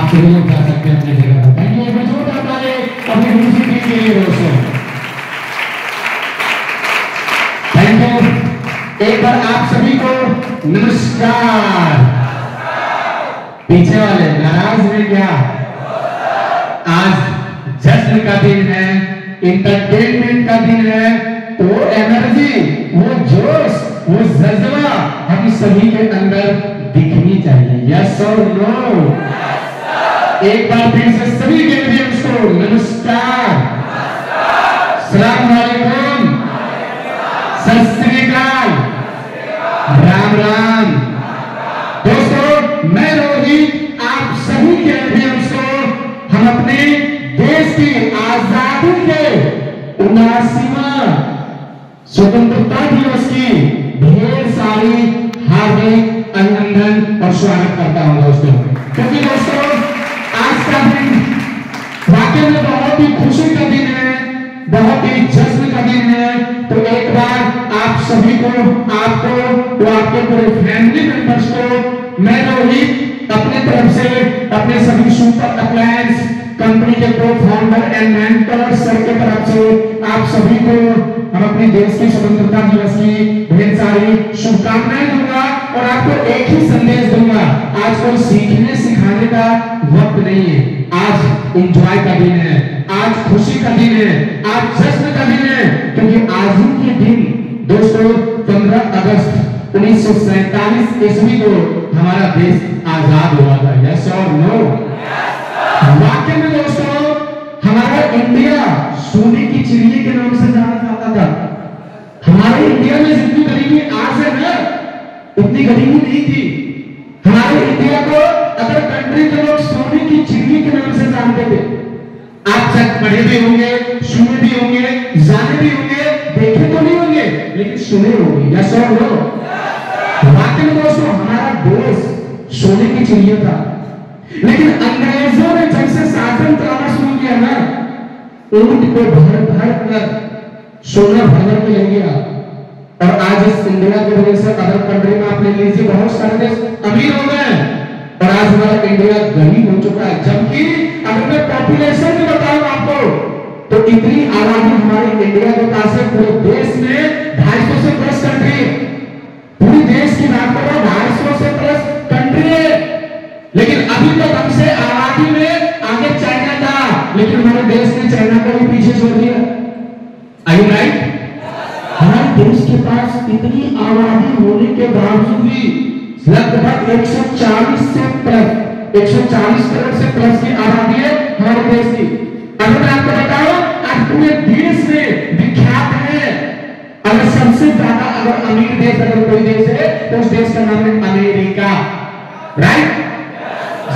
आप सभी लोग जा सकते हैं अपनी जगह पर। Thank you. जोरदार ताली अपनी दूसरी टीम के लिए दोस्तों। Thank you. एक बार आप सभी को नमस्कार। पीछे वाले नाराज हैं क्या? आज जश्न का दिन है, इंटरटेनमेंट का दिन है, तो एनर्जी, वो जोश, वो जज्बा हम सभी के अंदर दिखनी चाहिए। यस और नो? एक बार फिर से सभी गेम्स को नमस्कार, सलाम वालेकुम, सत श्री अकाल, राम राम। दोस्तों मैं रोहित आप सभी गेम्स को हम अपने देश की आजादी के 79वां स्वतंत्रता दिवस की ढेर सारी हार्दिक अभिनंदन और स्वागत करता हूं दोस्तों। क्योंकि दोस्तों आज का दिन वाकई में बहुत ही खुशी का दिन है, बहुत ही जश्न का दिन है। तो एक बार आप सभी को, आपको, तो आपके पूरे फैमिली मेंबर्स को मैं रोहित अपने तरफ से, अपने सभी सुपर अप्लायंस कंपनी के को फाउंडर एंड मेंटर सर के तरफ से आप सभी को हम अपने देश की स्वतंत्रता दिवस की ढेर सारी शुभकामनाएं दूंगा और आपको एक ही संदेश दूंगा। आज कोई सीखने सिखाने का वक्त नहीं है, आज एंजॉय का दिन है, आज खुशी का दिन है, आज जश्न का दिन है। क्योंकि आज ही के दिन दोस्तों 15 अगस्त 1947 ईस्वी को हमारा देश आजाद हुआ था। यस और नो? वाकई में दोस्तों हमारा इंडिया सोने की चिड़िया के नाम से जाना जाता था। हमारे इंडिया में जितनी गरीबी आज है ना, उतनी गरीबी नहीं थी। हमारे इंडिया को अदर कंट्री के लोग सोने की चिड़िया के नाम से जानते थे। आप सब पढ़े भी होंगे, सुने भी होंगे, जाने भी होंगे, देखे तो नहीं होंगे लेकिन सुने होंगे। यस और नो? वाकई में दोस्तों हमारा देश सोने की चिड़िया था, लेकिन अंग्रेजों ने जब से शासन चलाना शुरू किया ना, ऊंट को भर भर कर सोना भर के ले गया। और आज इस इंडिया की वजह से अदर कंट्री में आप ले लीजिए बहुत सारे देश अमीर हो गए और आज हमारा इंडिया गरीब हो चुका है। जबकि अगर मैं पॉपुलेशन में बताऊं आपको तो इतनी आबादी हमारे इंडिया के पास है, पूरे देश में 250 से प्लस कंट्री है। पूरी देश की बात करो 250 से प्लस कंट्री है, लेकिन अभी तक हमसे आबादी में आगे चाइना था, लेकिन हमारे देश ने चाइना को भी पीछे छोड़ दिया। Are you right? हमारे देश के पास इतनी आबादी होने के बावजूद भी लगभग 140 करोड़ से प्लस की आबादी है हमारे देश की। अगर मैं आपको बताऊं आज पूरे देश में विख्यात है, अगर सबसे ज्यादा अगर अमीर देश अगर कोई देश है तो उस देश का नाम है अमेरिका। राइट?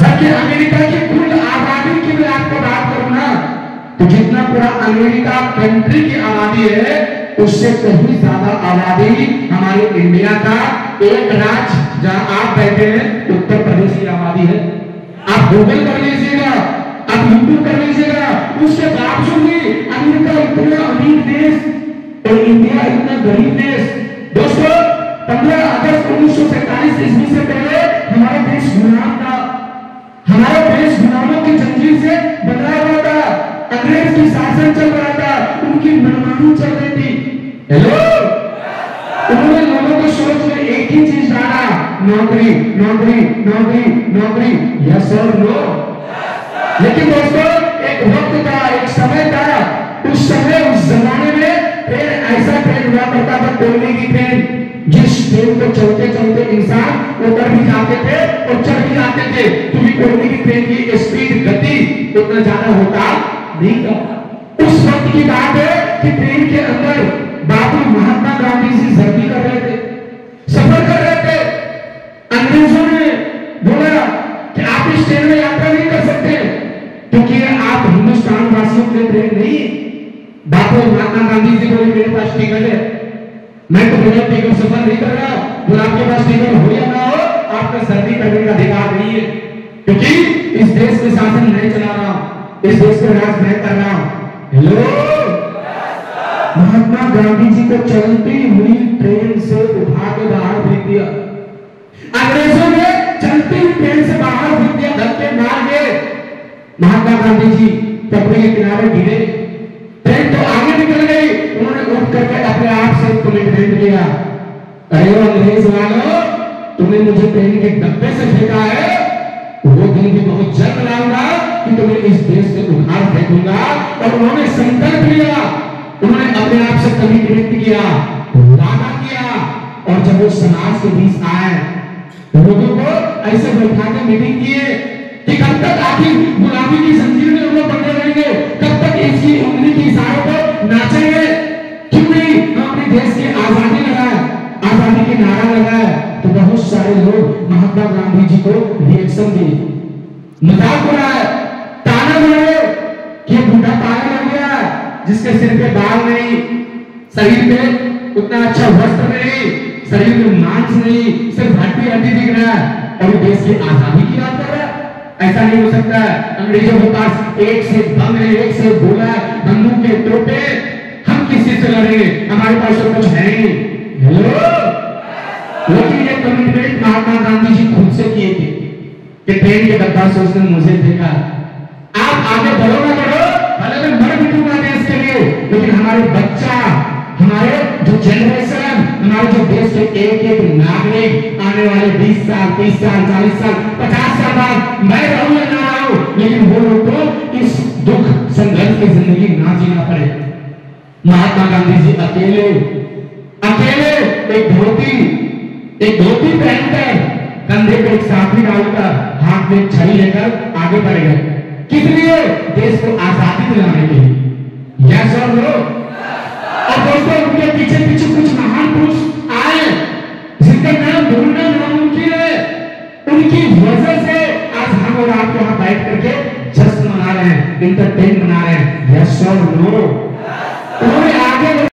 जबकि अमेरिका की कुल आबादी की मैं आपको बात करूं ना, तो जितना पूरा अमेरिका कंट्री की आबादी है उससे कहीं ज्यादा आबादी हमारे इंडिया का एक राज्य जहां आप बैठे हैं उत्तर प्रदेश की आबादी है। आप गूगल कर लीजिएगा, आप यूट्यूब कर लीजिएगा, उसके बावजूद भी अमेरिका इतना अमीर देश और इंडिया इतना गरीब देश। दोस्तों 15 अगस्त 1947 ईस्वी से पहले हमारा देश गुलाम था। हमारा देश गुलामों की जंजीर से बंधा हुआ था, अंग्रेज की शासन चल रहा था, उनकी मनमानी चल रही थी। हेलो, उन्होंने लोगों को सोच में एक ही चीज डाला, नौकरी नौकरी नौकरी नौकरी। यस और नो? लेकिन दोस्तों एक वक्त था, एक समय था, उस समय उस जमाने में ट्रेन ऐसा ट्रेन हुआ करता था, कोयले की ट्रेन, जिस ट्रेन को चलते चलते इंसान ऊपर भी जाते थे और चढ़ भी जाते थे। क्योंकि कोयले की ट्रेन की स्पीड गति उतना ज्यादा होता नहीं था। उस वक्त की बात है कि ट्रेन के अंदर बाबू महात्मा गांधी जी जर्नी कर रहे थे, सफर कर रहे थे। अंग्रेजों ने बोला कि आप इस ट्रेन में यात्रा नहीं कर सकते क्योंकि आप हिंदुस्तान वासियों के लिए ट्रेन नहीं। बाबू महात्मा गांधी जी बोले मेरे पास टिकट है, मैं तो बिना टिकट सफर नहीं कर रहा। बोला आपके पास टिकट हो या ना हो, आपका सर्दी करने का अधिकार नहीं है, क्योंकि इस देश में शासन नहीं चला रहा, इस देश में राज मैं कर रहा हूं। हेलो, महात्मा गांधी जी को चलती हुई ट्रेन से उठा के बाहर फेंक दिया। अंग्रेजों ने चलती हुई ट्रेन से बाहर फेंक दिया, धक्के मार के। महात्मा गांधी जी टपरी के किनारे गिरे, ट्रेन तो आगे निकल गई, उन्होंने उठ करके अपने आप से कमिटमेंट लिया, अरे अंग्रेज वालों, तुमने मुझे ट्रेन के डब्बे से फेंका है, वो दिन भी बहुत जल्द लाऊंगा कि तुम्हें इस देश से उखाड़ फेंकूंगा। और उन्होंने संकल्प लिया, उन्होंने अपने आप से कमिटमेंट किया, वादा किया। और जब वो समाज के बीच आए, लोगों को ऐसे बैठा के मीटिंग किए कि कब तक आखिर गुलामी की जंजीर में लोग बंधे रहेंगे, कब तक इसकी उंगली की इशारों पर नाचेंगे, क्यों नहीं हम अपने देश की आजादी लगाए, आजादी के नारा लगाए। तो बहुत सारे लोग महात्मा गांधी जी को रिएक्शन दिए, मजाक उड़ाए, ताना मारे कि बूढ़ा पागल हो गया, जिसके सिर पे बाल नहीं, शरीर में उतना अच्छा वस्त्र नहीं, शरीर में मांस नहीं, सिर्फ हड्डी हड्डी दिख रहा है, और देश की आजादी की बात कर रहा है। ऐसा नहीं हो सकता है। अंग्रेजों के पास एक से बम है, एक से गोला, बंदूक के तोपे, हम किसी से लड़ेंगे, हमारे पास तो कुछ है ही। हेलो, लेकिन ये कमिटमेंट महात्मा गांधी जी खुद से किए थे कि ट्रेन के डब्बा से उसने मुझे देखा, आप आगे बढ़ो ना बढ़ो, भले मैं मर मिटूंगा देश के लिए, लेकिन हमारे बच्चा, हमारे जो जनरेशन, हमारे जो देश के एक एक नागरिक आने वाले 20 साल, 30 साल, 40 साल, 50 साल बाद मैं रहूं या ना रहूं, लेकिन वो लोग को इस दुख संघर्ष की जिंदगी ना जीना पड़े। महात्मा गांधी जी अकेले एक धोती पहनकर, कंधे पे एक साथी डालकर, हाथ में छड़ी लेकर आगे बढ़ गए, किस लिए? देश को आजादी दिलाने के लिए। यस और नो? और दोस्तों, उनके पीछे पीछे कुछ महान पुरुष आए जिनका नाम ढूंढना नामुमकिन है। उनकी वजह से आज हम और आप यहाँ बैठ करके जश्न मना रहे हैं, इंटरटेन मना रहे हैं। यस और नो?